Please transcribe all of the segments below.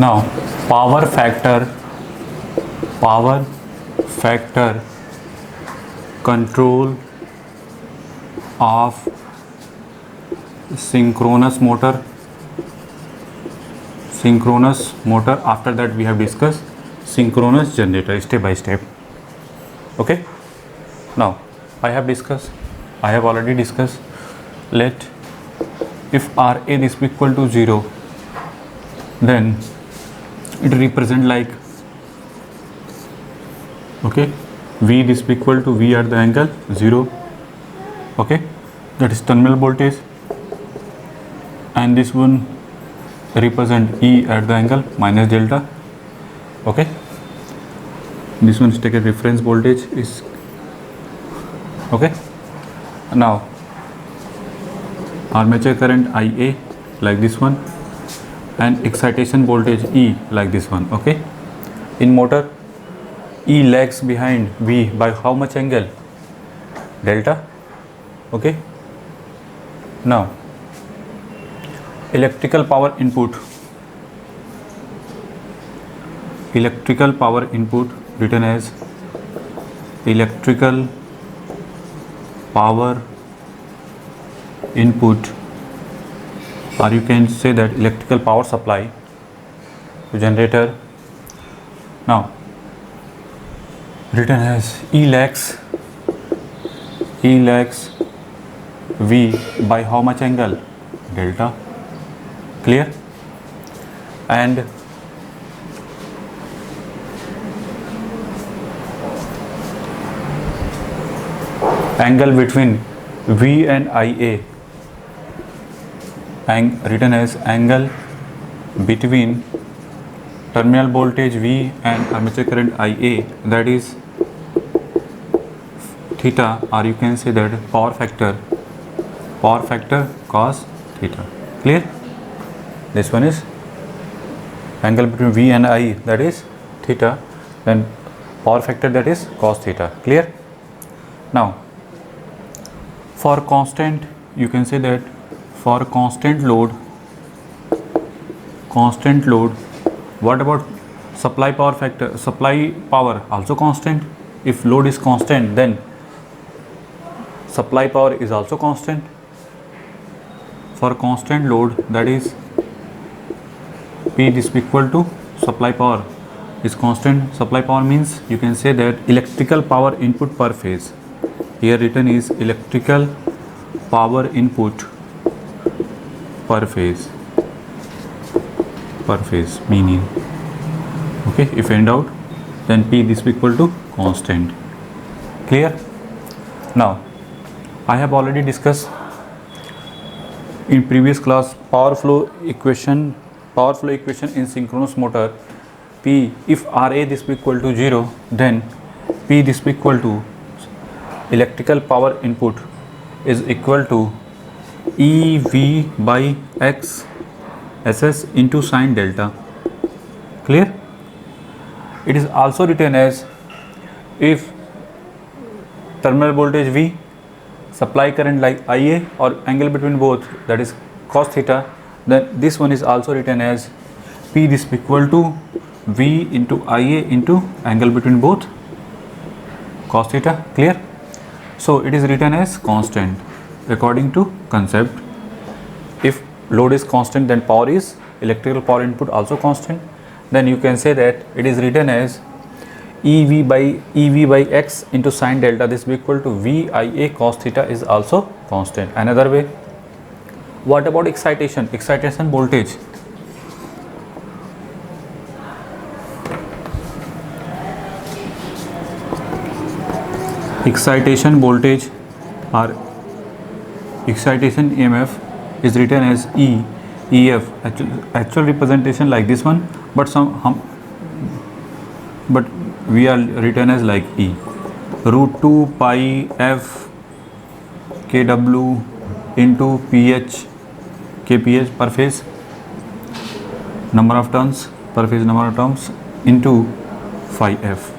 Now power factor control of synchronous motor. After that we have discussed synchronous generator step by step. Okay, now I have already discussed. Let if Ra is equal to 0, then it represent like, okay, V is equal to V at the angle 0, okay, that is terminal voltage, and this one represent E at the angle minus delta, okay. This one is taken reference voltage is, okay. Now armature current Ia like this one, and excitation voltage E like this one, okay. In motor, E lags behind V by how much angle? Delta, okay. Now electrical power input written as electrical power input, or you can say that electrical power supply to generator. Now written as E lags V by how much angle? Delta, clear. And angle between V and Ia written as angle between terminal voltage V and armature current Ia, that is theta, or you can say that power factor cos theta, clear. This one is angle between V and I, that is theta, then power factor, that is cos theta, clear. Now for constant, you can say that for constant load, what about supply power factor? Supply power also constant. If load is constant, then supply power is also constant. For constant load, that is P is equal to supply power is constant. Supply power means you can say that electrical power input per phase. Here written is electrical power input per phase meaning, okay, if in doubt, then P is equal to constant, clear. Now I have already discussed in previous class power flow equation in synchronous motor. P, if Ra is equal to 0, then P is equal to electrical power input is equal to EV by X SS into sine delta, clear. It is also written as, if terminal voltage V, supply current like Ia, or angle between both, that is cos theta, then this one is also written as P is equal to V into Ia into angle between both, cos theta, clear. So it is written as constant according to concept. If load is constant, then power is electrical power input also constant. Then you can say that it is written as EV by X into sine delta, this is equal to VIA cos theta is also constant. Another way, what about excitation voltage? Excitation voltage or excitation EMF is written as EF, actual representation like this one, but we are written as like E, root 2 pi F kW into kph per phase number of turns into phi f.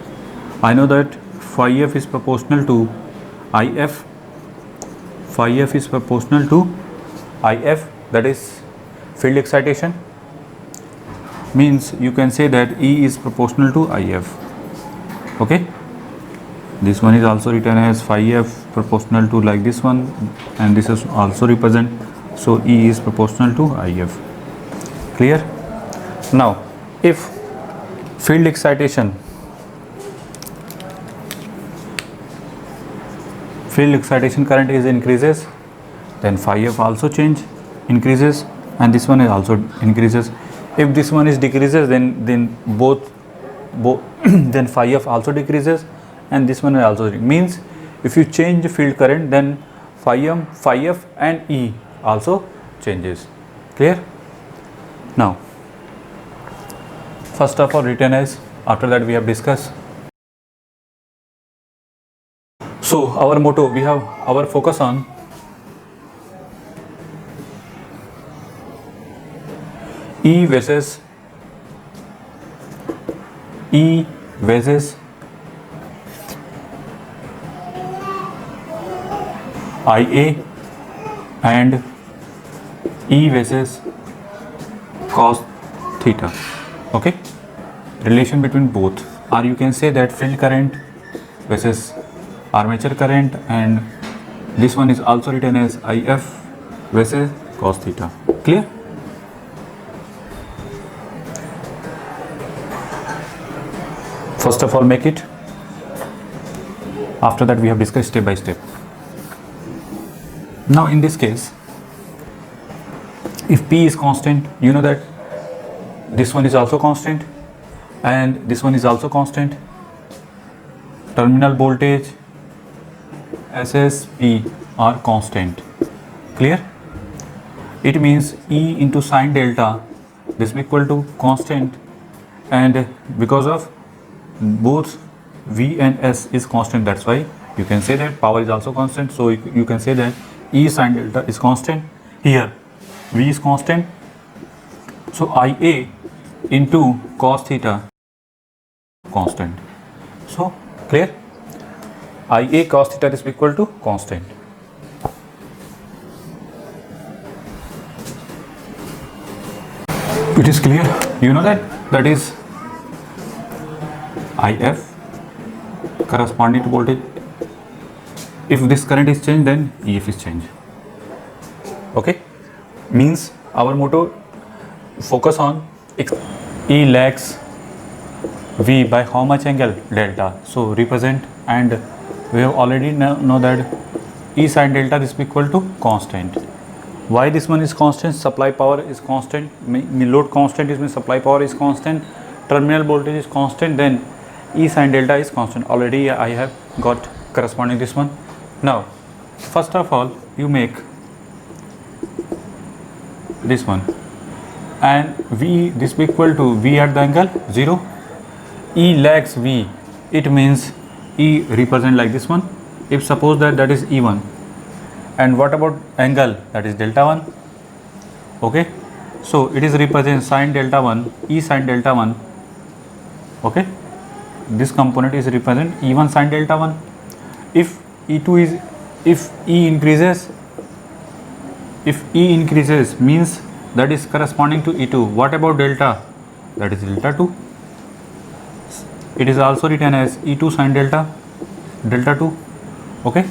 I know that phi f is proportional to IF. Phi f is proportional to IF, that is field excitation. means you can say that E is proportional to IF. Okay, this one is also written as phi f proportional to like this one, and this is also represent, so E is proportional to IF. Clear? Now if field excitation current is increases, then phi f also increases, and this one is also increases. If this one is decreases, then both then phi f also decreases, and this one is also means if you change the field current, then phi f and E also changes. Clear? Now first of all written as, after that we have discussed. So our motto, we have our focus on E versus IA and E versus cos theta. Okay, relation between both, or you can say that field current versus armature current, and this one is also written as IF versus cos theta. Clear? First of all make it, after that we have discussed step by step. Now in this case, if P is constant, you know that this one is also constant and this one is also constant. Terminal voltage SSP are constant. Clear? It means E into sine delta, this will equal to constant, and because of both V and S is constant, that's why you can say that power is also constant. So you can say that E sine delta is constant. Here V is constant, so IA into cos theta constant. So clear? IA cos theta is equal to constant. It is clear? You know that is IF corresponding to voltage. If this current is changed, then EF is changed. Okay, means our motto, focus on E lags V by how much angle? Delta. So represent, and we have already know that E sine delta is equal to constant. Why this one is constant? Supply power is constant, load constant is means supply power is constant, terminal voltage is constant, then E sine delta is constant. Already I have got corresponding this one. Now first of all you make this one, and V this be equal to V at the angle 0. E lags V, it means E represent like this one. If suppose that is E1, and what about angle? That is delta 1. Okay, so it is represent sine delta 1, E sine delta 1. Okay, this component is represent E1 sine delta 1. If E2 is, if E increases means that is corresponding to E2. What about delta? That is delta 2. It is also written as E2 sine delta 2. Okay,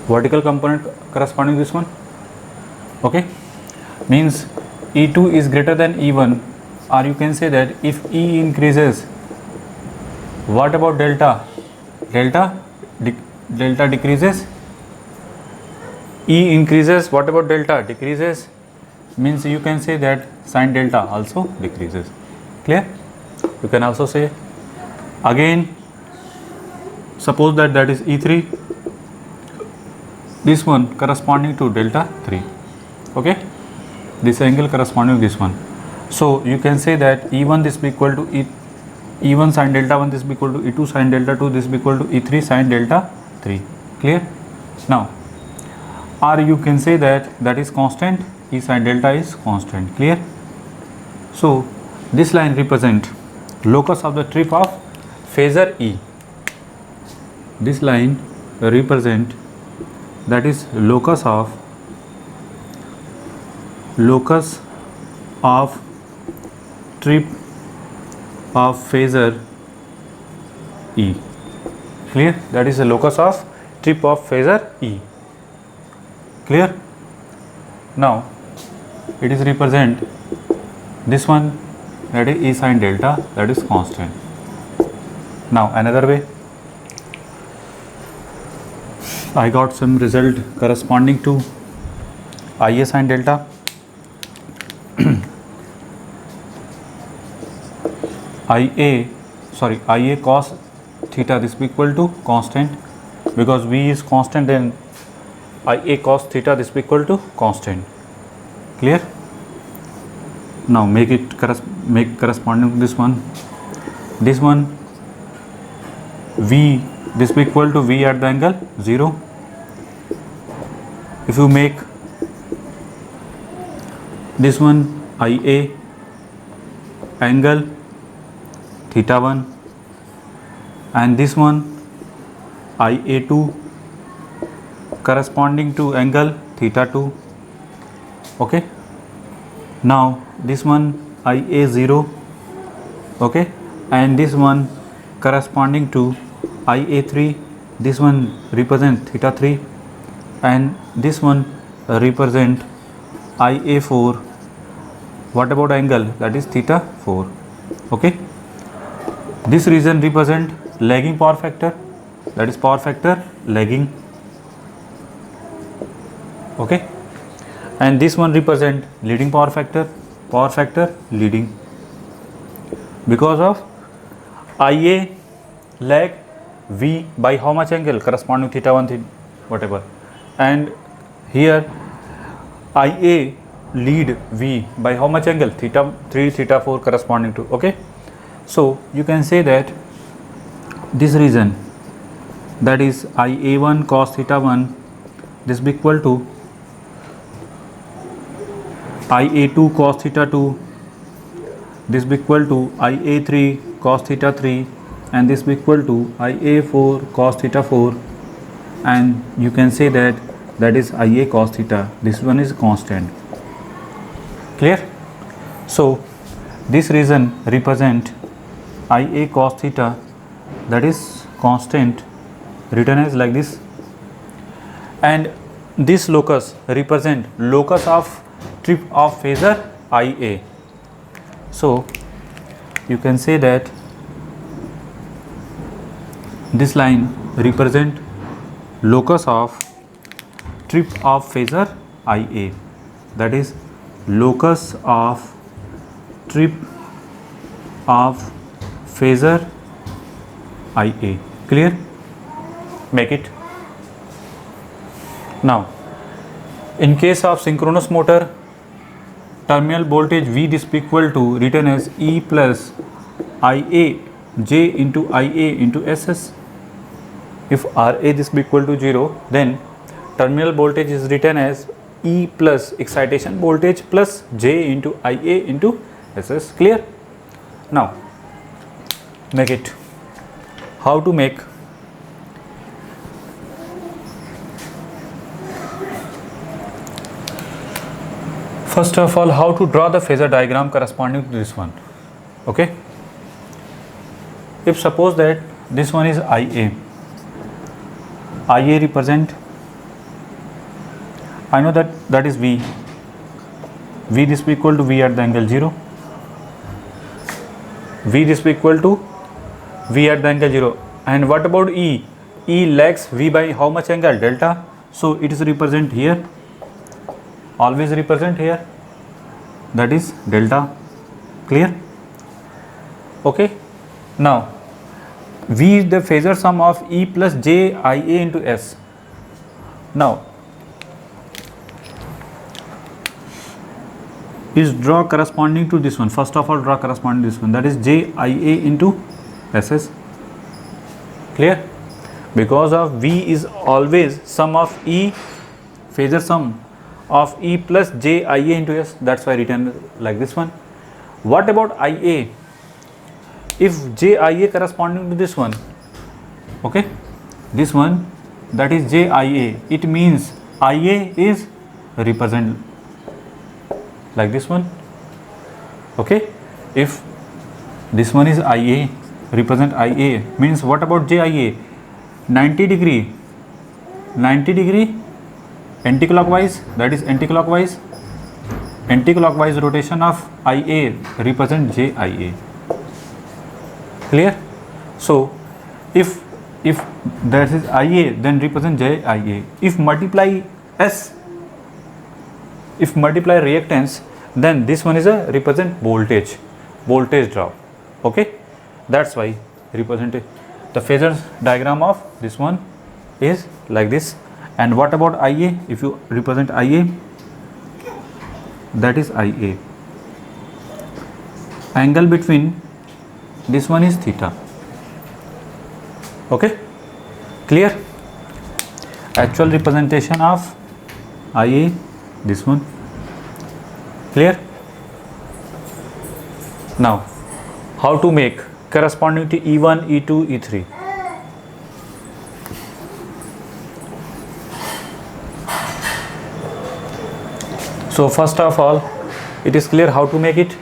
vertical component corresponding this one. Okay, means E2 is greater than E1, or you can say that if E increases, what about delta? Delta decreases. E increases, what about delta? Decreases, means you can say that sine delta also decreases. Clear? You can also say again, suppose that is E3, this one corresponding to delta 3. Okay, this angle corresponding to this one. So you can say that E1 this be equal to E1 sine delta 1, this be equal to E2 sine delta 2, this be equal to E3 sine delta 3. Clear? Now, or you can say that is constant, E sine delta is constant. Clear? So this line represent locus of the trip of phasor E. This line represent, that is locus of trip of phasor E. Clear? That is the locus of trip of phasor E. Clear? Now it is represent this one, that is E sin delta, that is constant. Now another way, I got some result corresponding to Ia sin delta. Ia cos theta, this will be equal to constant, because V is constant, then Ia cos theta, this will be equal to constant. Clear? Now make corresponding to this one. This one V, this will be equal to V at the angle 0. If you make this one Ia angle theta 1 and this one Ia2 corresponding to angle theta 2. Okay, now this one Ia0, okay, and this one corresponding to Ia3, this one represent theta 3 and this one represent Ia4. What about angle? That is theta 4. Okay, this region represent lagging power factor, that is power factor lagging. Okay, and this one represent leading power factor leading. Because of Ia lag V by how much angle? Corresponding theta 1, theta whatever, and here Ia lead V by how much angle? Theta 3, theta 4 corresponding to. Okay, so you can say that this region, that is Ia1 cos theta 1, this will be equal to Ia2 cos theta 2, this will be equal to Ia3 cos theta 3, and this will be equal to Ia4 cos theta 4, and you can say that is Ia cos theta. This one is constant. Clear? So this region represent Ia cos theta, that is constant, written as like this, and this locus represent locus of trip of phasor Ia. So you can say that this line represent locus of trip of phasor Ia, that is locus of trip of phasor Ia. Clear? Make it. Now in case of synchronous motor, terminal voltage V is equal to written as E plus Ia J into Ia into SS. If Ra this be equal to 0, then terminal voltage is written as E plus excitation voltage plus J into Ia into SS. Clear? Now make it. How to make? First of all, how to draw the phasor diagram corresponding to this one. Okay, if suppose that this one is Ia represent, I know that is V this will be equal to V at the angle 0, V this will be equal to V at the angle 0, and what about E lags V by how much angle? Delta. So it is represent here, always represent here, that is delta. Clear? Okay, now V is the phasor sum of E plus J Ia into S. Now is draw corresponding to this one. First of all, draw corresponding to this one, that is J Ia into SS. Clear? Because of V is always sum of E, phasor sum of E plus J Ia into S, that's why written like this one. What about Ia? If J Ia corresponding to this one, okay, this one, that is J Ia, it means Ia is represent like this one. Okay, if this one is IA, represent IA, means what about JIA? 90 degree anticlockwise, that is anticlockwise rotation of IA represent JIA. Clear? So if that is IA, then represent JIA. If multiply reactance, then this one is a represent voltage drop. Okay, that's why represent the phasor diagram of this one is like this. And what about IA? If you represent IA, that is IA. Angle between this one is theta. Okay, clear? Actual representation of IA, this one. Clear? Now, how to make corresponding to E1, E2, E3? So first of all, it is clear how to make it.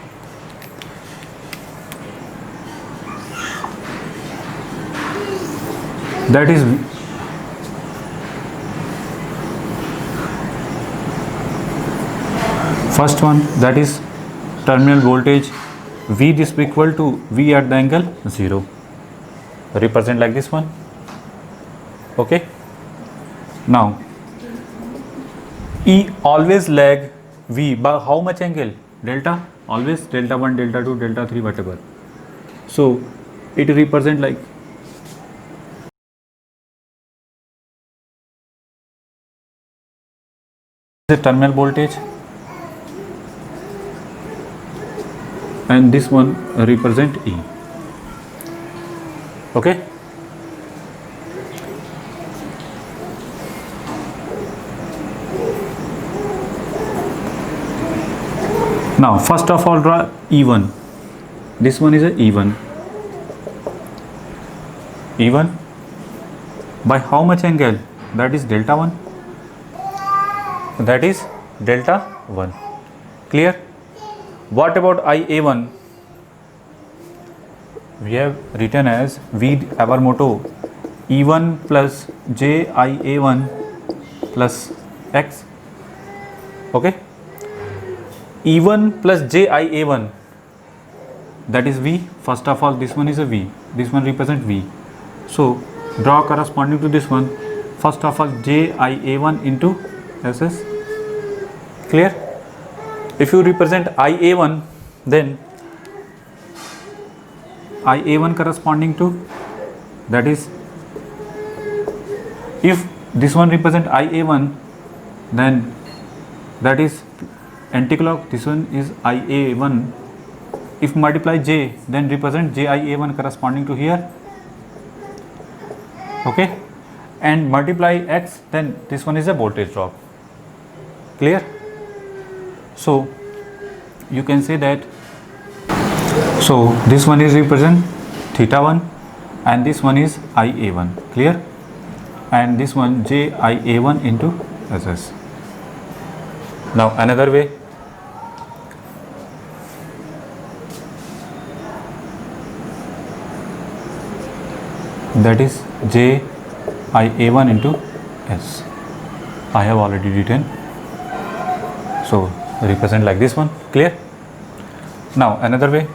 That is first one, that is terminal voltage V, this equal to V at the angle 0, represent like this one. Okay, now E always lag V by how much angle? Delta, always delta 1, delta 2, delta 3, whatever. So it represent like the terminal voltage, and this one represent E. Okay, now first of all draw E1. This one is a E1 by how much angle? That is delta 1, that is delta 1. Clear? What about IA1? We have written as V, our motto, E1 plus JIA1 plus X. Okay, E1 plus JIA1, that is V. First of all, this one is a V, this one represent V. So draw corresponding to this one. First of all, JIA1 into SS. Clear? If you represent IA1, then IA1 corresponding to, that is, if this one represent IA1, then that is anticlock, this one is IA1. If multiply J, then represent JIA1 corresponding to here. Okay, and multiply X, then this one is a voltage drop. Clear? So you can say that, so this one is represent theta 1 and this one is IA1. Clear? And this one JIA1 into SS. Now another way, that is JIA1 into S. I have already written, so represent like this one. Clear? Now another way,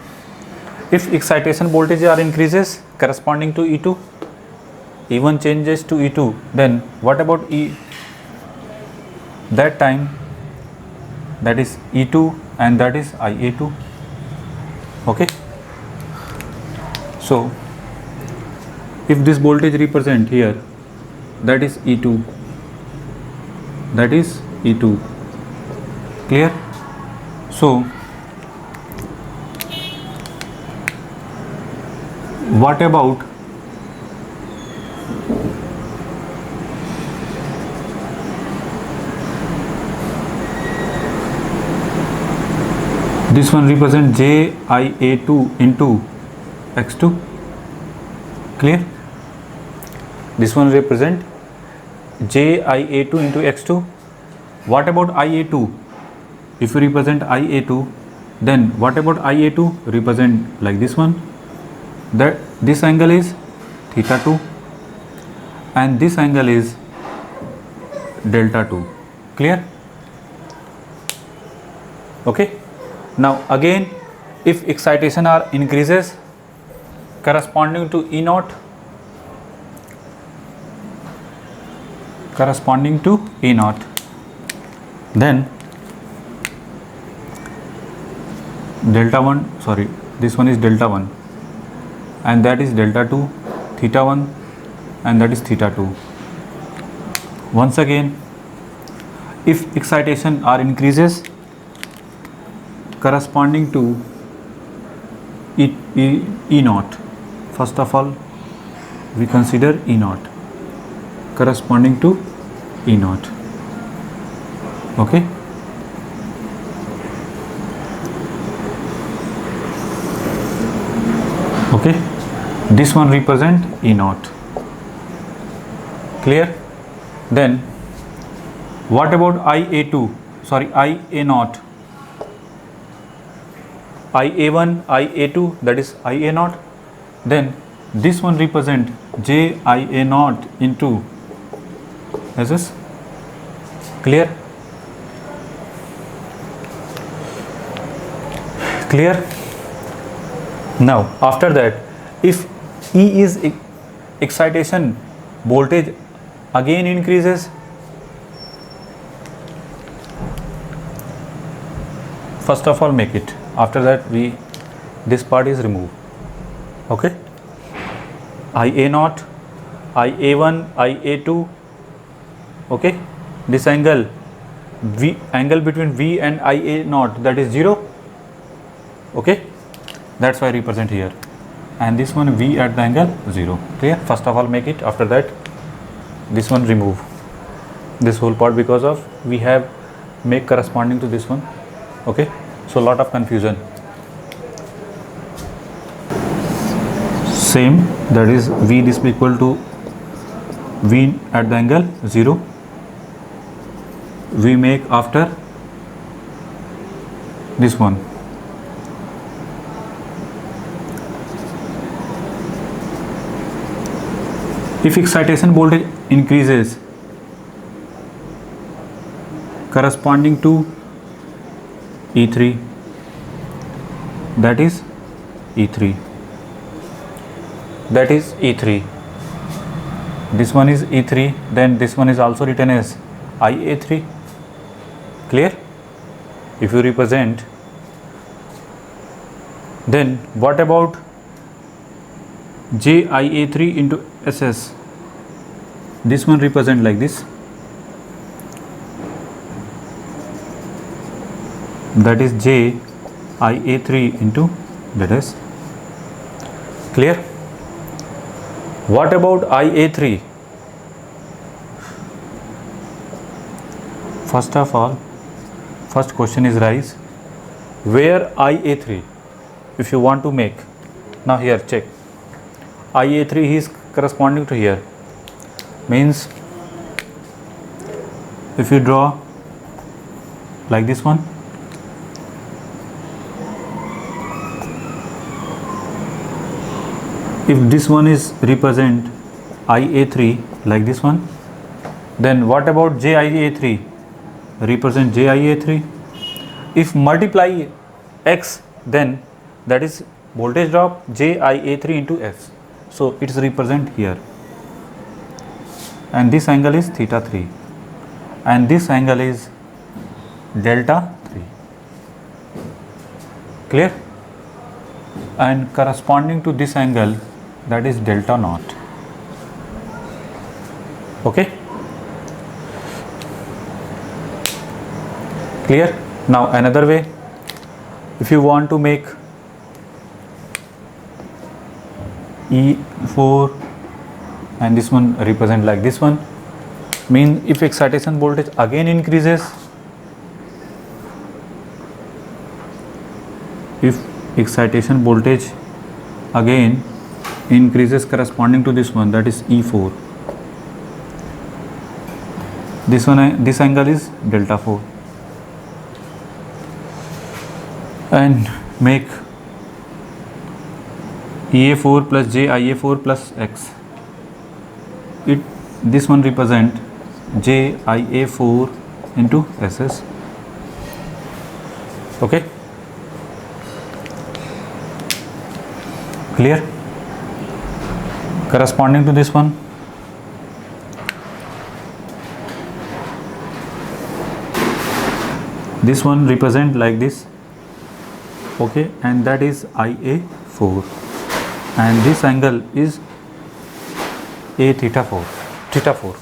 if excitation voltage are increases corresponding to E2, E1 changes to E2, then what about E? That time, that is E2 and that is IA2. Okay, so if this voltage represent here, that is E2, that is E2. Clear? So what about this one represent JIA2 into X2? Clear? This one represent JIA2 into X2. What about IA2? If you represent IA2, Then what about IA2? Represent like this one, that this angle is theta 2 and this angle is delta 2. Clear? Okay. Now again, if excitation R increases corresponding to E naught, then delta 1, sorry, this one is delta 1 and that is delta 2, theta 1 and that is theta 2. Once again, if excitation R increases corresponding to E naught, first of all we consider E naught corresponding to E naught. Okay. Okay, this one represent E naught. Clear? Then what about IA2, sorry, IA naught, IA1, IA2, that is IA naught. Then this one represent JIA naught into SS. Clear? Clear? Now after that, if E is excitation, voltage again increases. First of all make it, after that this part is removed. Okay, IA naught, IA1, IA2. Okay, this angle between V and IA naught, that is 0. Okay, that's why I represent here, and this one V at the angle 0. Clear? First of all make it, after that this one remove this whole part, because of we have make corresponding to this one. Okay, so lot of confusion. Same, that is V this equal to V at the angle 0. We make after this one. If excitation voltage increases corresponding to E3, that is E3, this one is E3, then this one is also written as IA3. Clear? If you represent, then what about JIA3 into SS? This one represent like this, that is JIA3 into ZS. Clear? What about IA3? First of all, first question is rise, where IA3, if you want to make, now here check, IA3 is corresponding to here, means if you draw like this one, if this one is represent IA3 like this one, then what about JIA3? Represent JIA3. If multiply X, then that is voltage drop JIA3 into S. So it is represent here, and this angle is theta 3 and this angle is delta 3. Clear? And corresponding to this angle, that is delta naught. Okay, clear? Now another way, if you want to make E4 and this one represent like this one, mean if excitation voltage again increases, if excitation voltage again increases corresponding to this one, that is E4, this one, this angle is delta 4. and make EA4 plus JIA4 plus X. This one represent JIA4 into SS. Okay, clear? Corresponding to this one, this one represent like this. Okay, and that is IA4, and this angle is A theta 4, theta 4.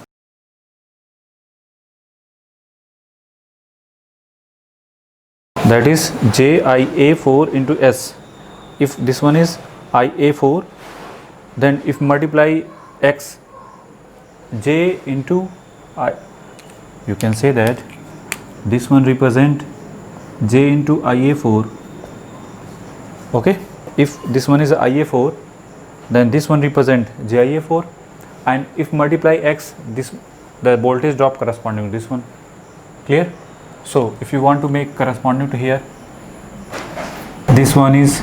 That is JIA4 into S. If this one is IA4, then if multiply X, J into I, you can say that this one represent J into IA4. Okay, if this one is IA4, then this one represent JIA4, and if multiply X, this the voltage drop corresponding to this one. Clear? So if you want to make corresponding to here, this one is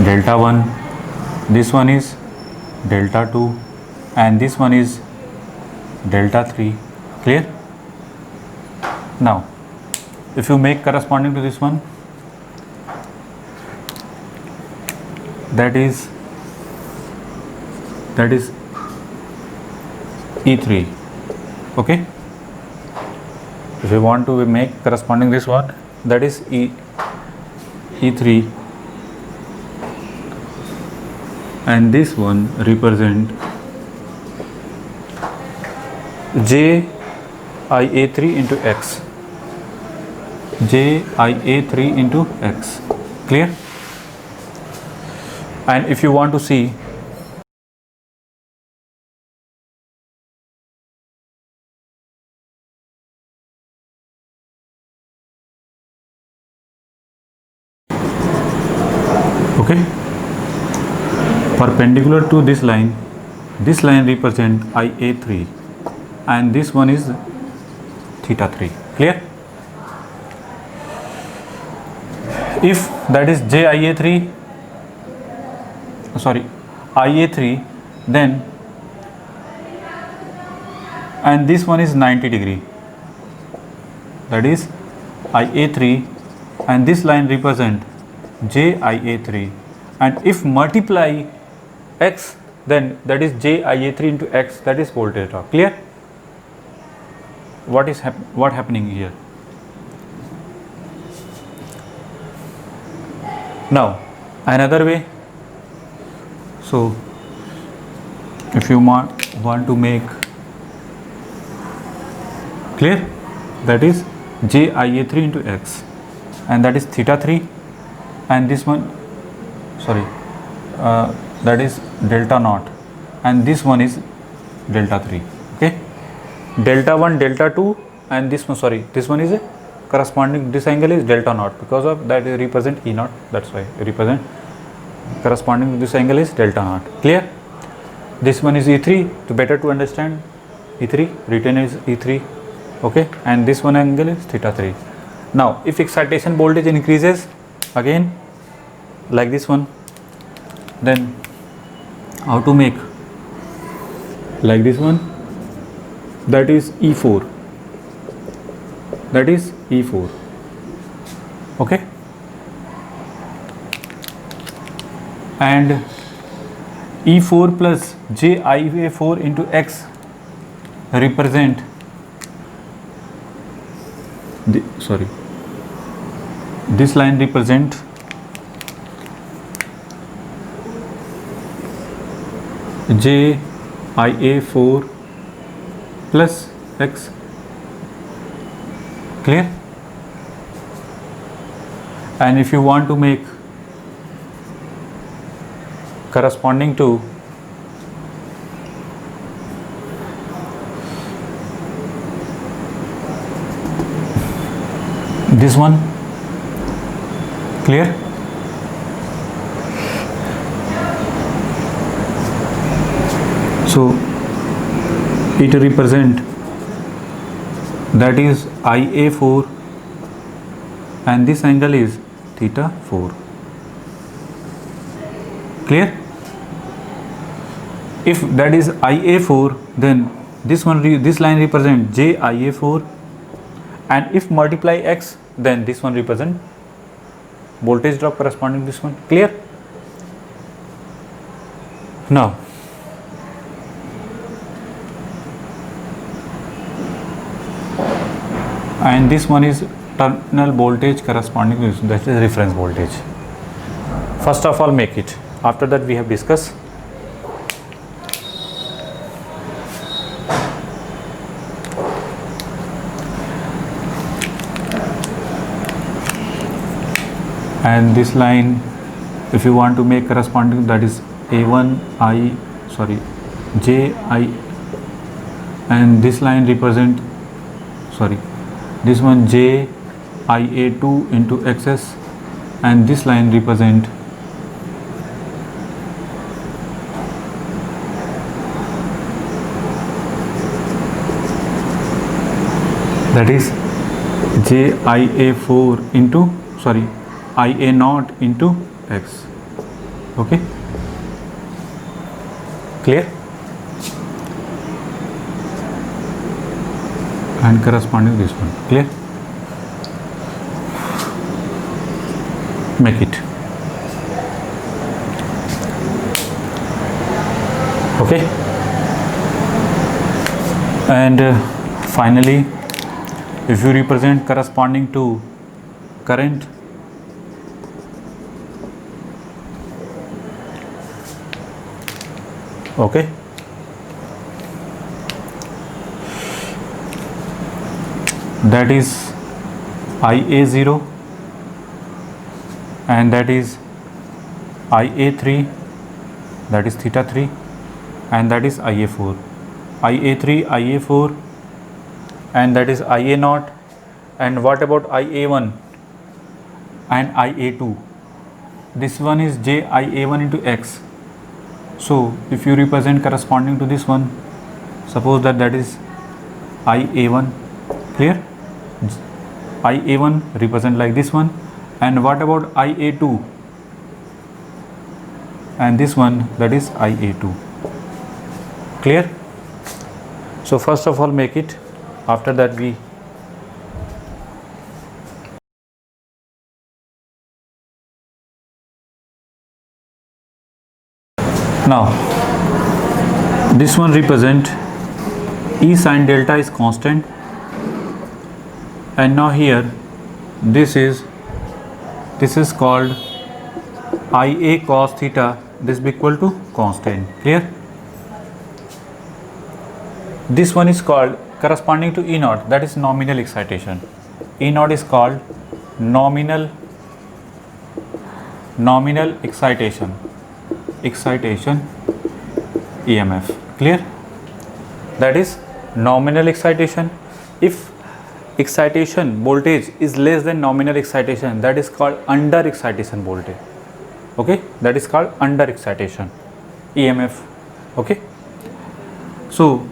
delta 1, this one is delta 2, and this one is delta 3. Clear? Now if you make corresponding to this one, that is E3. Okay, if you want to make corresponding this one, that is E3, and this one represent JIA3 into X, JIA3 into X. Clear? And if you want to see okay, perpendicular to this line represent IA3, and this one is theta 3. Clear? If that is JIA3, sorry, IA3, then, and this one is 90 degree, that is IA3, and this line represent JIA3, and if multiply X, then that is JIA3 into X, that is voltage drop. Clear? What is happening here? Now another way. So if you want to make clear, that is JIA3 into X, and that is theta 3, and this one, sorry, that is delta naught, and this one is delta 3. Okay, delta 1, delta 2, and this one, sorry, this one is a corresponding, this angle is delta naught, because of that it represent E naught, that's why it represent corresponding to this angle is delta naught. Clear? This one is E3, to better to understand E3, written is E3. Okay, and this one angle is theta 3. Now if excitation voltage increases again like this one, then how to make like this one, that is E4, that is E4. Okay, and E4 plus JIA4 into X represent this line represent JIA4 plus X. Clear? And if you want to make corresponding to this one, clear? So it represent, that is IA4, and this angle is theta 4. Clear? If that is IA4, then this line represent JIA4, and if multiply x, then this one represent voltage drop corresponding to this one. Clear? Now and this one is terminal voltage corresponding to this, that is reference voltage. First of all, make it. After that we have discussed. And this line, if you want to make corresponding, that is Ji, and this line represent, this one JIA2 into XS, and this line represent that is JIA4 into IA0 into X. Okay, clear? And corresponding this one. Clear? Make it. Okay, and finally, if you represent corresponding to current, okay, that is IA0, and that is IA3, that is theta 3, and that is IA4, IA3, IA4, and that is IA0. And what about IA1 and IA2? This one is JIA1 into X. So if you represent corresponding to this one, suppose that is IA1. Clear? IA1 represent like this one. And what about IA2? And this one, that is IA2. Clear? So first of all, make it. After that we now this one represent E sin delta is constant, and now here this is called IA cos theta, this be equal to constant. Clear? This one is called corresponding to E0, that is nominal excitation. E0 is called nominal excitation EMF. Clear? That is nominal excitation. If excitation voltage is less than nominal excitation, that is called under excitation voltage. Okay, that is called under excitation EMF. Okay, so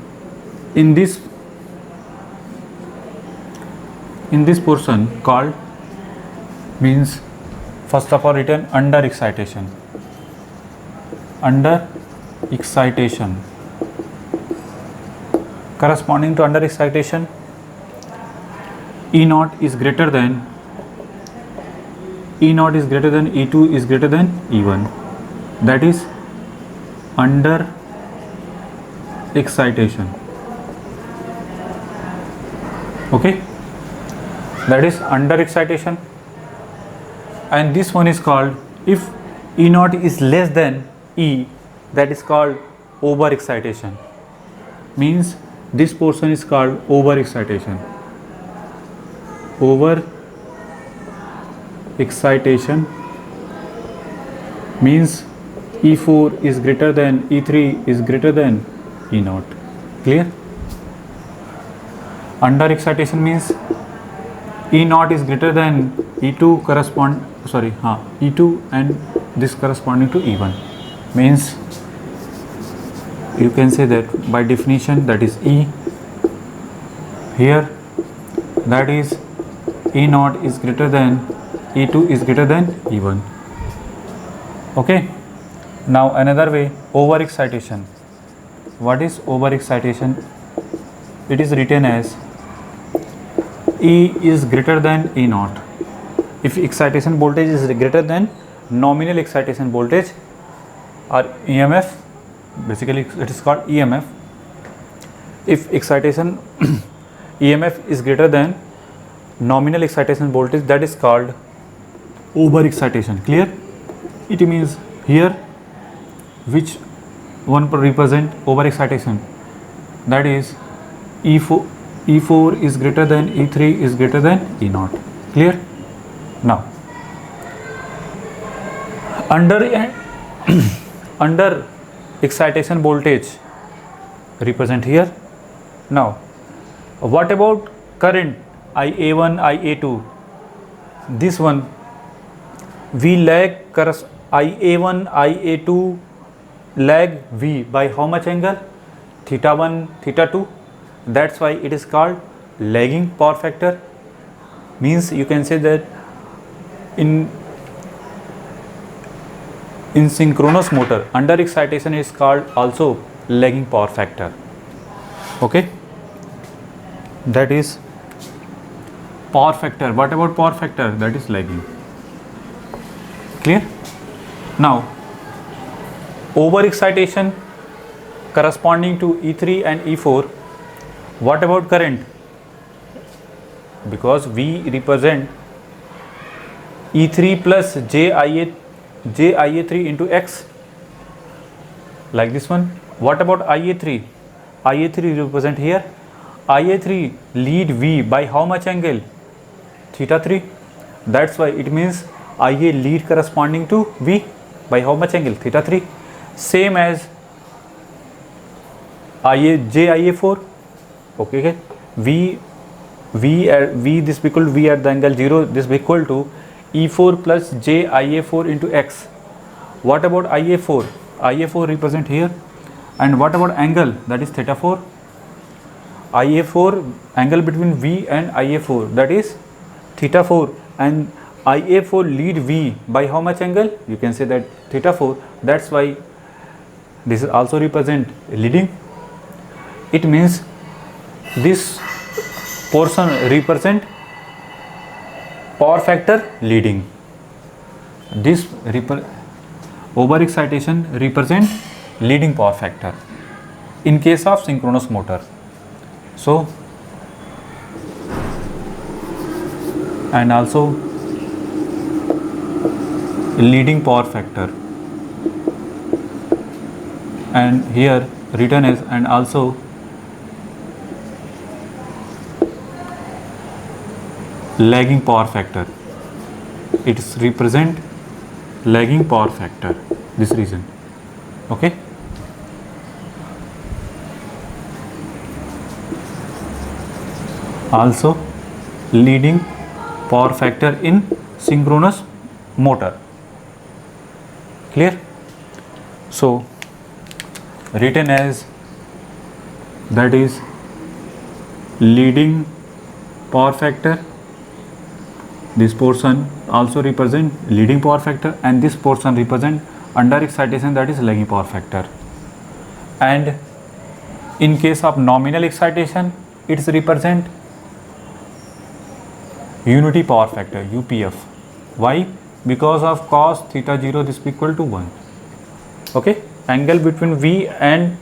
in this portion called, means first of all written under excitation corresponding to under excitation, E0 is greater than E2 is greater than E1, that is under excitation. Okay, that is under excitation. And this one is called, if E0 is less than E, that is called over excitation, means this portion is called over excitation. Over excitation means E4 is greater than E3 is greater than E0. Clear? Under excitation means E0 is greater than E2 E2 and this corresponding to E1, means you can say that by definition, that is E here, that is E0 is greater than E2 is greater than E1. Okay. Now another way, overexcitation. What is overexcitation? It is written as E is greater than E naught. If excitation voltage is greater than nominal excitation voltage or EMF, basically it is called EMF. If excitation EMF is greater than nominal excitation voltage, that is called overexcitation. Clear? It means here which one represent overexcitation, that is E4 is greater than E3 is greater than E0. Clear? Now under excitation voltage represent here. Now what about current IA1, IA2? This one we lag IA1, IA2 lag V by how much angle? Theta 1, theta 2. That's why it is called lagging power factor. Means you can say that in synchronous motor under excitation is called also lagging power factor. Okay, that is power factor. What about power factor? That is lagging. Clear? Now overexcitation corresponding to E3 and E4. What about current? Because we represent E3 plus JIA3 into X, like this one. What about IA3? IA3 represent here. IA3 lead V by how much angle? Theta 3. That's why it means IA lead corresponding to V by how much angle? Theta 3. Same as JIA4. Okay, V this equal to V at the angle 0. This equal to E4 plus JIA4 into X. What about IA4? IA4 represent here. And what about angle? That is theta 4. IA4 angle between V and IA4, that is theta 4, and IA4 lead V by how much angle? You can say that theta 4. That's why this is also represent leading. It means this portion represent power factor leading. This overexcitation represent leading power factor in case of synchronous motor. So and also leading power factor, and here written as and also lagging power factor. It is represent lagging power factor, this reason. Okay, also leading power factor in synchronous motor. Clear? So written as, that is leading power factor. This portion also represent leading power factor, and this portion represent under excitation, that is lagging power factor. And in case of nominal excitation, it represent unity power factor, UPF. Why? Because of cos theta 0 this equal to 1. Okay, angle between V and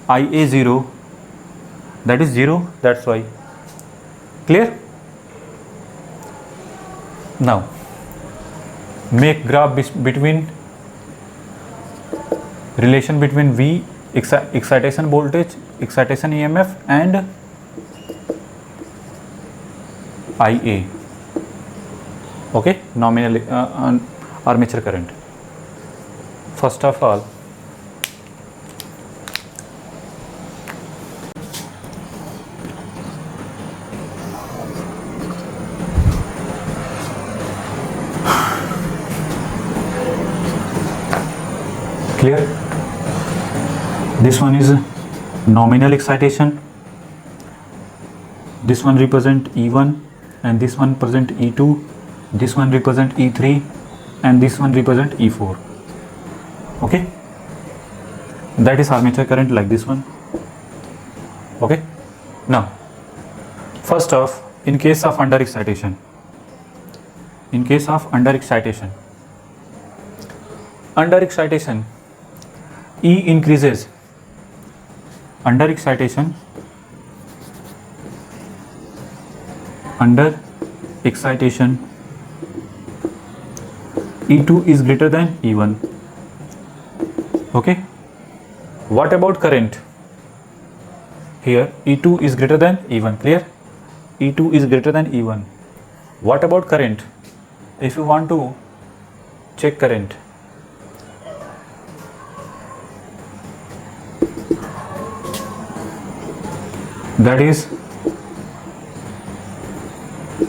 IA0, that is 0. That's why. Clear? Now make graph between relation between V excitation voltage, excitation EMF, and IA. Okay, nominal armature current. First of all, clear? This one is nominal excitation. This one represent E1 and this one present E2. this one represent E3 and this one represent E4. Okay, that is armature current like this one. Okay, now first off, in case of under excitation, under excitation E increases. Under excitation E2 is greater than E1. Okay, what about current? Here E2 is greater than E1. Clear? E2 is greater than E1. What about current? If you want to check current, that is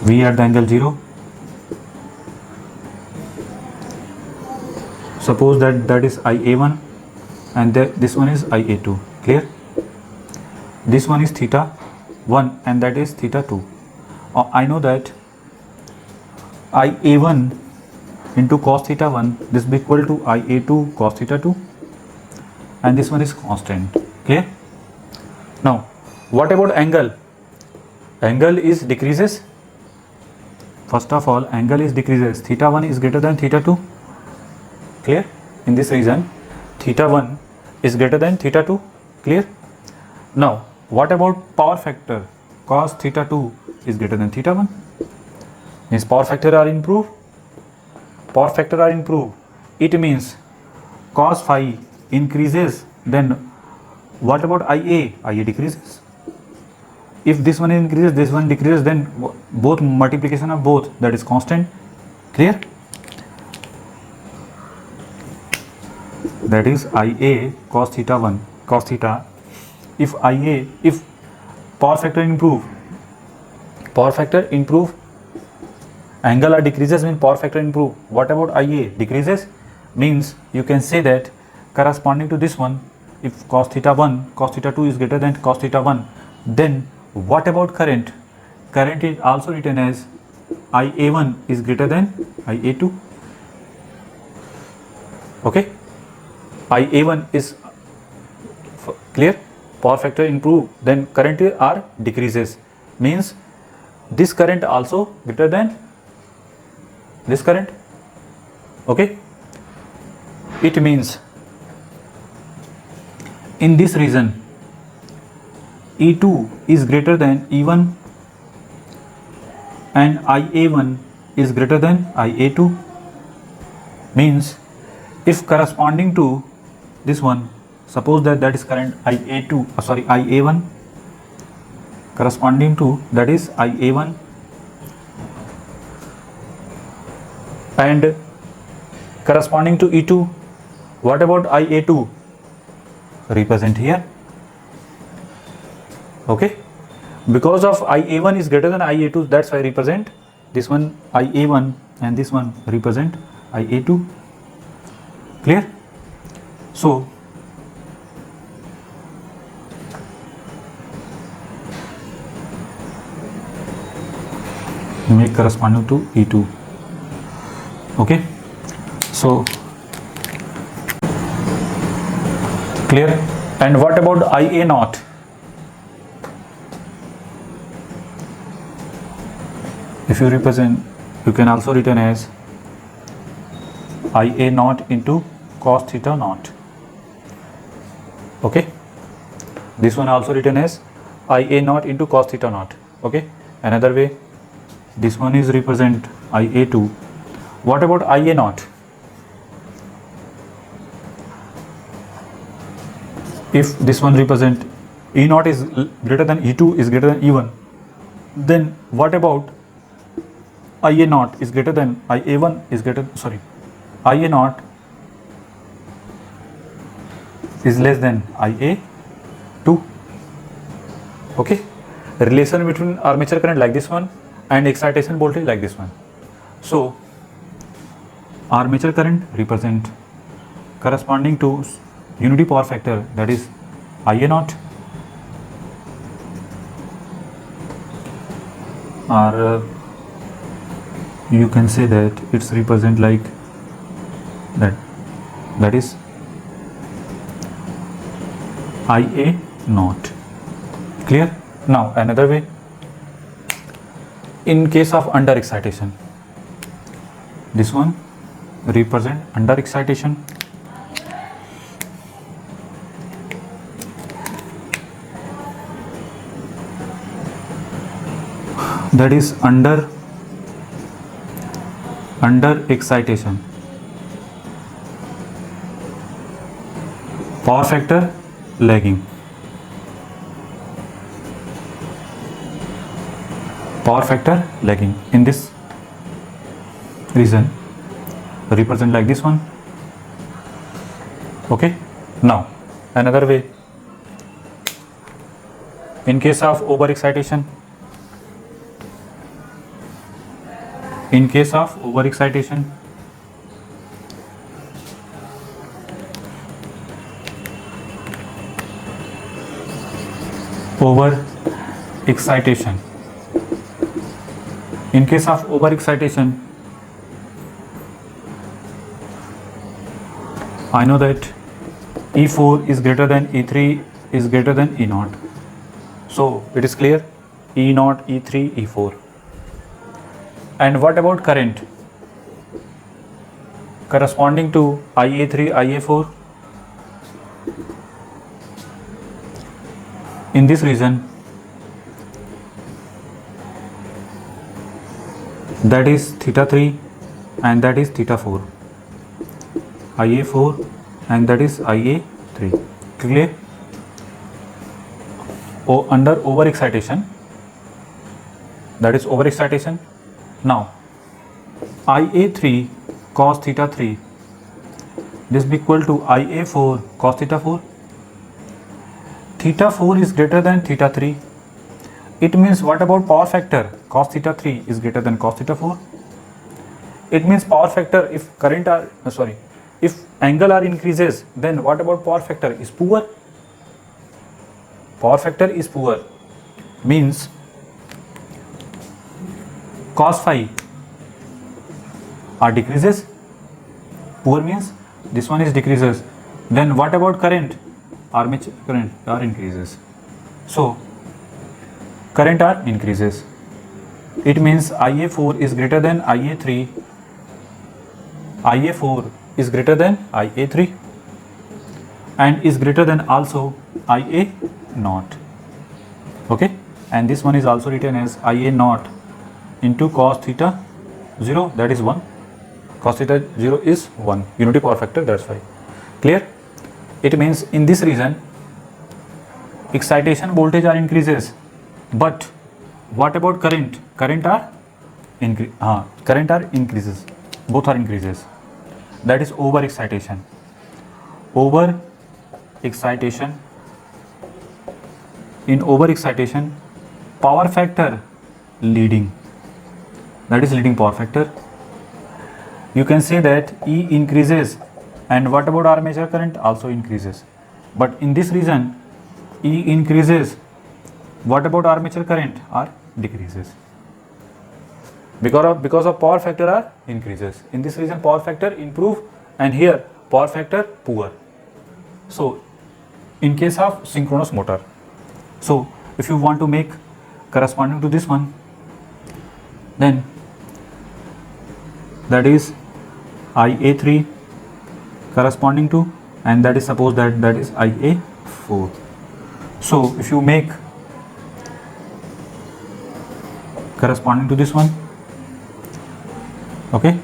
V at the angle 0. Suppose that is IA1 and this one is IA2. Clear? This one is theta 1 and that is theta 2. I know that IA1 into cos theta 1, this will be equal to IA2 cos theta 2, and this one is constant. Clear? Now what about angle? Angle is decreases. First of all, angle is decreases. Theta 1 is greater than theta 2. Clear? In this region, theta 1 is greater than theta 2. Clear? Now what about power factor? Cos theta 2 is greater than theta 1. Means power factor are improved. It means cos phi increases. Then what about IA? IA decreases. If this one increases, this one decreases, then both multiplication of both, that is constant. Clear? That is IA cos theta 1 cos theta. If power factor improve, angle or decreases, means power factor improve. What about IA? Decreases. Means you can say that corresponding to this one, if cos theta 2 is greater than cos theta 1, then what about current? Current is also written as IA1 is greater than IA2. Okay, IA1 is clear. Power factor improve, then current are decreases. Means this current also greater than this current. Okay, it means in this region E2 is greater than E1 and IA1 is greater than IA2. Means if corresponding to this one, suppose that is current IA1, corresponding to that is IA1, and corresponding to E2, what about IA2? Represent here. Okay, because of IA1 is greater than IA2, that's why I represent this one IA1 and this one represent IA2. Clear? So make corresponding to E2. Okay, so clear? And what about IA naught? If you represent, you can also written as IA naught into cos theta naught. Okay, this one also written as IA naught into cos theta naught. Okay, another way, this one is represent IA2. What about IA naught? If this one represent E naught is greater than E2 is greater than E1, then what about IA naught is greater than IA1 is greater, IA naught is less than IA2. Okay, relation between armature current like this one and excitation voltage like this one. So armature current represent corresponding to unity power factor, that is IA naught, or you can say that it's represent like that is IA naught. Clear? Now another way, in case of under excitation, this one represent under excitation. That is under excitation. Power factor lagging. Power factor lagging. In this reason, represent like this one. Okay. Now another way, in case of overexcitation. In case of overexcitation, in case of overexcitation, I know that E4 is greater than E3 is greater than E naught. So it is clear, E naught, E3, E4. And what about current corresponding to IA3, IA4? In this region, that is theta 3 and that is theta 4. IA4 and that is IA3. Clear? Under overexcitation, that is overexcitation. Now IA3 cos theta 3, this be equal to IA4 cos theta 4. Theta 4 is greater than theta 3. It means what about power factor? Cos theta 3 is greater than cos theta 4. It means power factor, if current are if angle are increases, then what about power factor is poor. Power factor is poor, means cos phi are decreases. Poor means this one is decreases. Then what about current? Armature current are increases. So current are increases. It means IA4 is greater than IA3. IA4 is greater than IA3 and is greater than also IA naught. Okay, and this one is also written as IA naught into cos theta 0, that is 1. Cos theta 0 is 1, unity power factor, that's why. Clear? It means in this region excitation voltage are increases, but what about current? Current are increases, both are increases. That is over excitation. In over excitation, power factor leading, that is leading power factor. You can say that E increases, and what about armature current? Also increases. But in this region, E increases, what about armature current? Are decreases. Because of power factor are increases. In this region power factor improve, and here power factor poor. So in case of synchronous motor, so if you want to make corresponding to this one, then that is IA3 corresponding to, and that is suppose that is IA4. So if you make corresponding to this one, okay,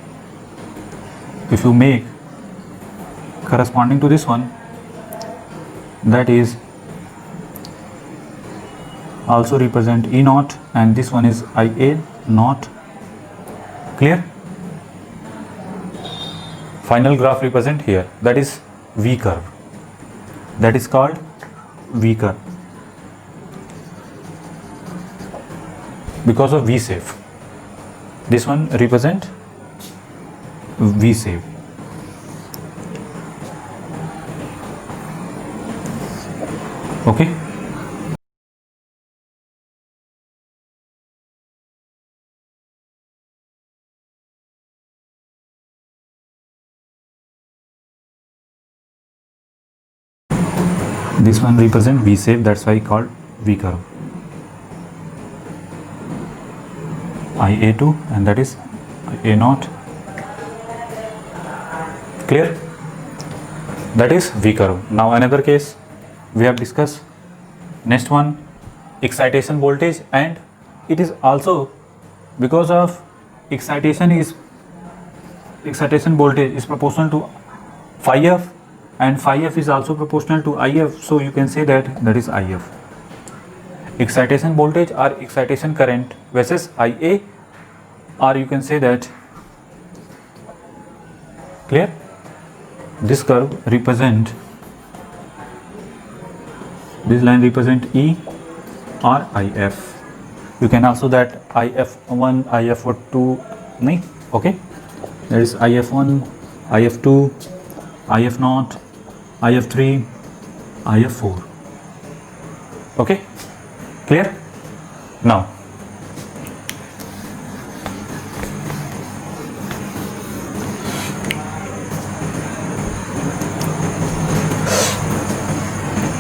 if you make corresponding to this one, that is also represent E naught, and this one is IA naught. Clear? Final graph represent here, that is V curve, that is called V curve because of V shape. This one represent V shape. Okay. This one represent V shape, that's why called V curve. IA2 and that is A0. Clear? That is V curve. Now another case we have discussed. Next one, excitation voltage, and it is also because of excitation voltage is proportional to phi f, and phi f is also proportional to IF, so you can say that is IF. Excitation voltage or excitation current versus IA, or you can say that, clear? This curve represent, this line represent E or IF. You can also that IF1, IF2, nahi? Okay, there is IF1, IF2, IF0, IF3, IF4. Okay, clear? Now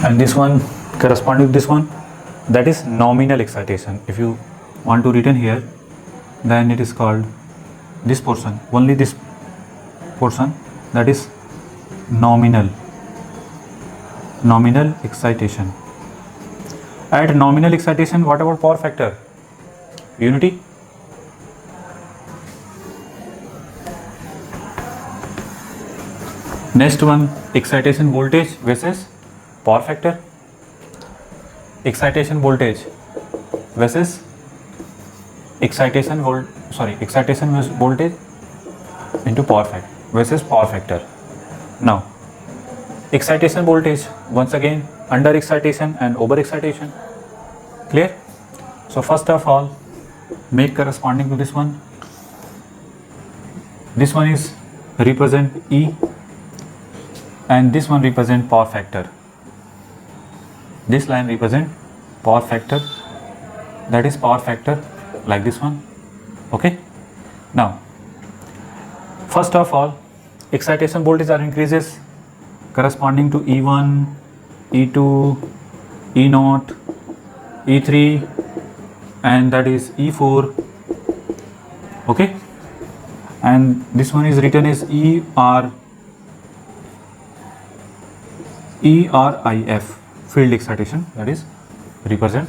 and this one corresponding to this one, that is nominal excitation. If you want to written here, then it is called this portion, only this portion, that is nominal excitation. At nominal excitation, what about power factor? Unity. Next one, excitation voltage versus power factor. Excitation voltage versus excitation voltage into power factor versus power factor. Now excitation voltage, once again under excitation and over excitation. Clear? So first of all, make corresponding to this one. This one is represent E and this one represent power factor. This line represent power factor, that is power factor, like this one. Okay, now first of all, excitation voltage are increases corresponding to E1, E2, E0, E3 and that is E4. Okay, and this one is written as E or IF, field excitation, that is represent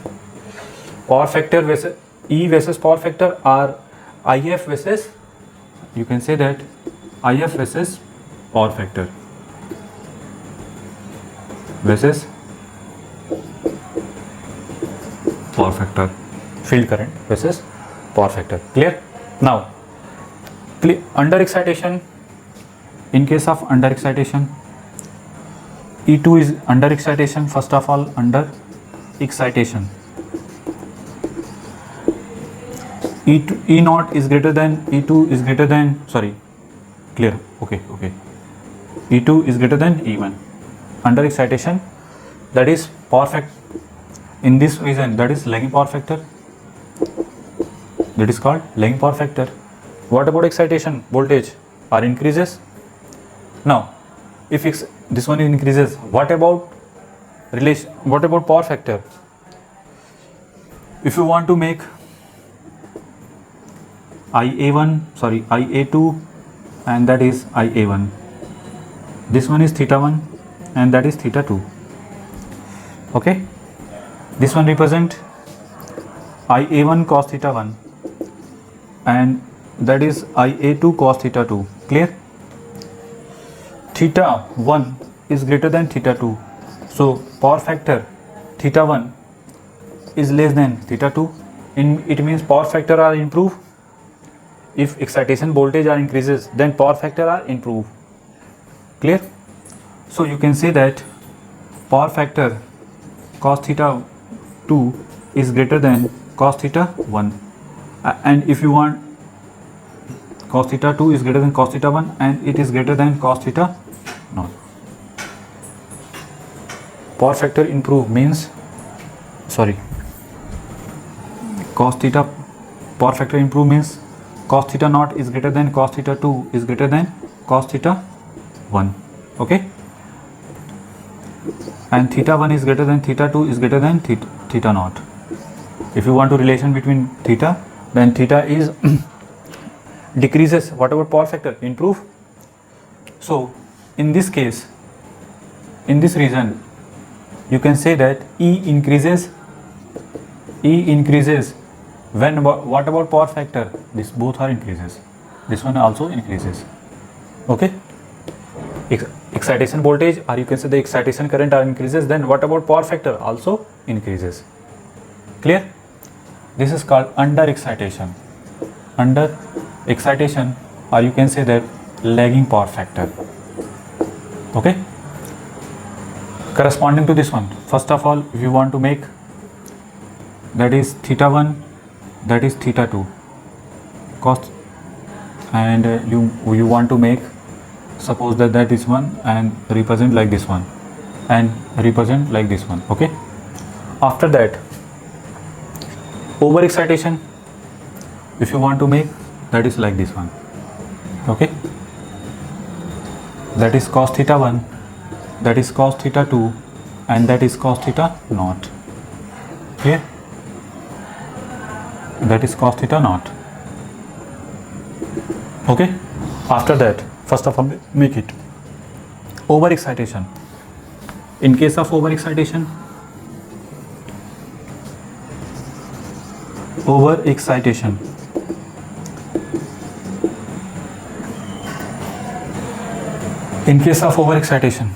power factor versus E versus power factor, or IF versus, you can say that IF versus power factor versus power factor, field current versus power factor. Clear? Now under excitation, in case of under excitation, E2 is under excitation. First of all, under excitation, E0 is greater than, E2 is greater than, sorry, clear? Okay, E2 is greater than E1. Under excitation, that is power factor. In this region, that is lagging power factor. That is called lagging power factor. What about excitation voltage? Are increases. Now, if this one increases, what about relation? What about power factor? If you want to make IA2 and that is IA1, this one is theta1 and that is theta2. Okay, this one represent IA1 cos theta1 and that is IA2 cos theta2. Clear? Theta1 is greater than theta2, so power factor theta1 is less than theta2. It means power factor are improve. If excitation voltage are increases, then power factor are improve. Clear? So you can say that power factor cos theta 2 is greater than cos theta 1, and if you want, cos theta 2 is greater than cos theta 1 and it is greater than cos theta 0. Power factor improve means, sorry, cos theta, power factor improve means cos theta 0 is greater than cos theta 2 is greater than cos theta 1. Okay, and theta 1 is greater than theta 2 is greater than theta naught. If you want to relation between theta, then theta is decreases. What about power factor? Improve. So in this case, in this region, you can say that E increases when what about power factor? This both are increases. This one also increases. Okay. Excitation voltage, or you can say the excitation current are increases. Then what about power factor? Also increases. Clear? This is called under excitation. Under excitation, or you can say that lagging power factor. Okay. Corresponding to this one, first of all, if you want to make, that is theta 1, that is theta 2 cos, and you want to make, suppose that is one and represent like this one and represent like this one. Okay. After that, over excitation, if you want to make, that is like this one. Okay. That is cos theta 1, that is cos theta 2, and that is cos theta naught. Clear? That is cos theta naught. Okay. After that, first of all, make it over excitation. In case of over excitation, in case of over excitation,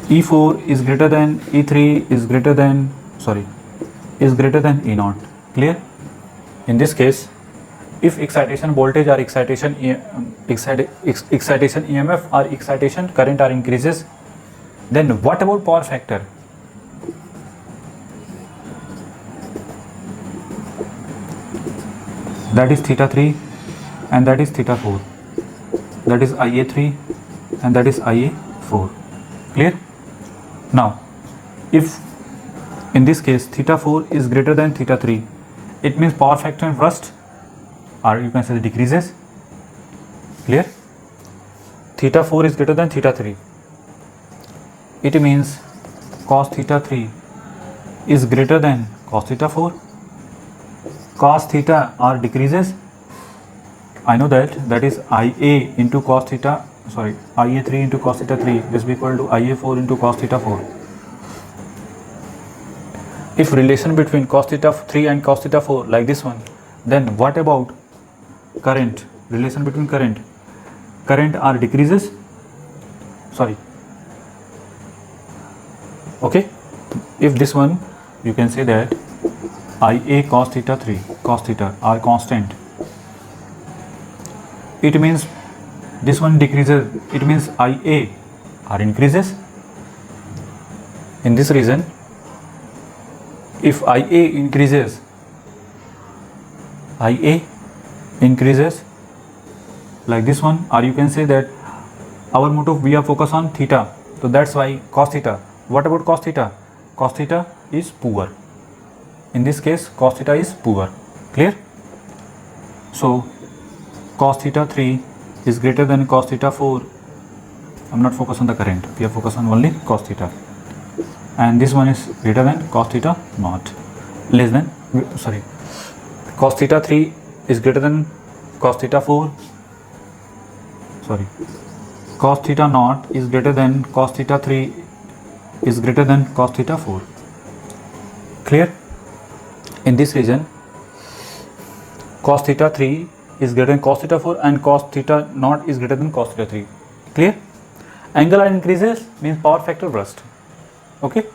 E4 is greater than E3 is greater than E naught. Clear? In this case, if excitation voltage or excitation EMF or excitation current are increases, then what about power factor? That is theta 3 and that is theta 4. That is IA3 and that is IA4. Clear? Now, if in this case theta 4 is greater than theta 3, it means power factor first, or you can say decreases. Clear? Theta 4 is greater than theta 3. It means cos theta 3 is greater than cos theta 4. Cos theta or decreases. I know that is IA into cos theta, IA3 into cos theta 3 is equal to IA4 into cos theta 4. If relation between cos theta 3 and cos theta 4 like this one, then what about current? Relation between current are decreases. Okay. If this one, you can say that IA cos theta 3 cos theta are constant. It means this one decreases. It means IA are increases. In this region, if IA increases like this one, or you can say that our motto, we are focused on theta, so that's why cos theta. What about cos theta? Cos theta is poor. In this case, cos theta is poor. Clear? So cos theta 3 is greater than cos theta 4. I'm not focused on the current, we are focused on only cos theta, and this one is greater than cos theta naught, cos theta 3 is greater than cos theta 4, cos theta naught is greater than cos theta 3 is greater than cos theta 4. Clear? In this region, cos theta 3 is greater than cos theta 4 and cos theta naught is greater than cos theta 3. Clear? Angle increases means power factor burst. Okay?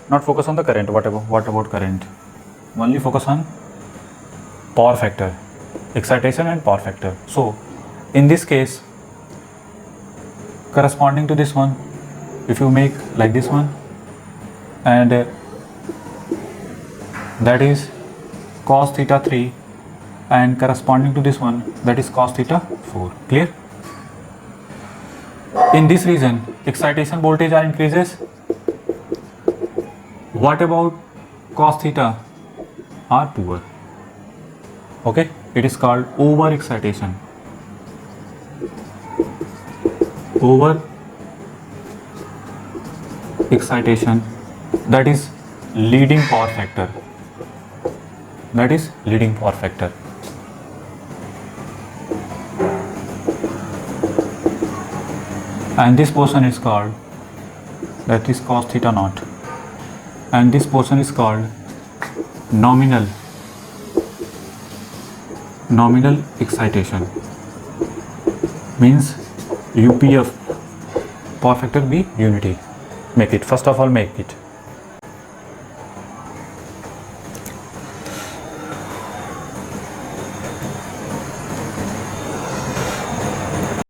Not focus on the current. What about current? Only focus on power factor, excitation and power factor. So in this case, corresponding to this one, if you make like this one, and that is cos theta 3, and corresponding to this one, that is cos theta 4. Clear? In this region, excitation voltage are increases. What about cos theta are poor? Okay, it is called over excitation. Over excitation, that is leading power factor. That is leading power factor. And this portion is called, that is cos theta naught, and this portion is called nominal excitation, means UPF, power factor be unity. Make it, first of all make it.